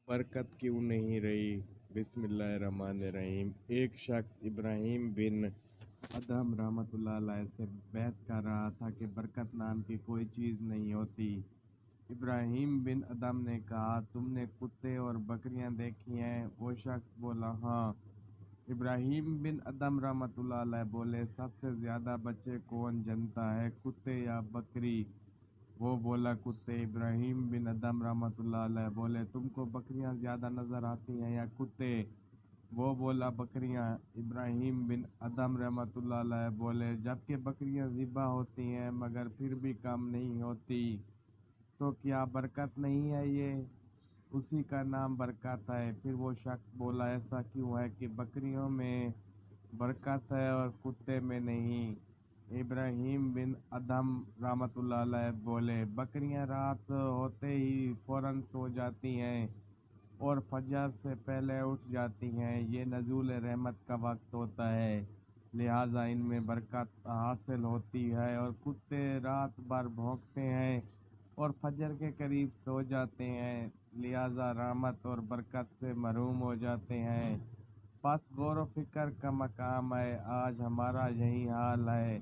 برکت کیوں نہیں رہی؟ بسم اللہ الرحمن الرحیم۔ ایک شخص ابراہیم بن ادہم رحمۃ اللہ علیہ سے بحث کر رہا تھا کہ برکت نام کی کوئی چیز نہیں ہوتی۔ ابراہیم بن ادہم نے کہا، تم نے کتے اور بکریاں دیکھی ہیں؟ وہ شخص بولا، ہاں۔ ابراہیم بن ادہم رحمۃ اللہ علیہ بولے، سب سے زیادہ بچے کون جنتا ہے، کتے یا بکری؟ وہ بولا، کتے۔ ابراہیم بن ادہم رحمۃ اللہ علیہ بولے، تم کو بکریاں زیادہ نظر آتی ہیں یا کتے؟ وہ بولا، بکریاں۔ ابراہیم بن ادہم رحمۃ اللہ علیہ بولے، جبکہ بکریاں ذبح ہوتی ہیں مگر پھر بھی کم نہیں ہوتی، تو کیا برکت نہیں ہے یہ؟ اسی کا نام برکت ہے۔ پھر وہ شخص بولا، ایسا کیوں ہے کہ بکریوں میں برکت ہے اور کتے میں نہیں؟ ابراہیم بن ادہم رحمۃ اللہ علیہ بولے، بکریاں رات ہوتے ہی فوراً سو جاتی ہیں اور فجر سے پہلے اٹھ جاتی ہیں، یہ نزول رحمت کا وقت ہوتا ہے، لہٰذا ان میں برکت حاصل ہوتی ہے، اور کتے رات بھر بھونکتے ہیں اور فجر کے قریب سو جاتے ہیں، لہٰذا رحمت اور برکت سے محروم ہو جاتے ہیں۔ بس غور و فکر کا مقام ہے، آج ہمارا یہی حال ہے۔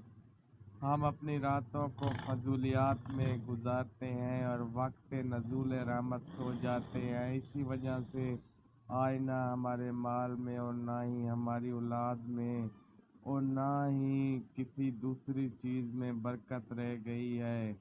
ہم اپنی راتوں کو فضولیات میں گزارتے ہیں اور وقت نزول رحمت سو جاتے ہیں، اسی وجہ سے آج نہ ہمارے مال میں اور نہ ہی ہماری اولاد میں اور نہ ہی کسی دوسری چیز میں برکت رہ گئی ہے۔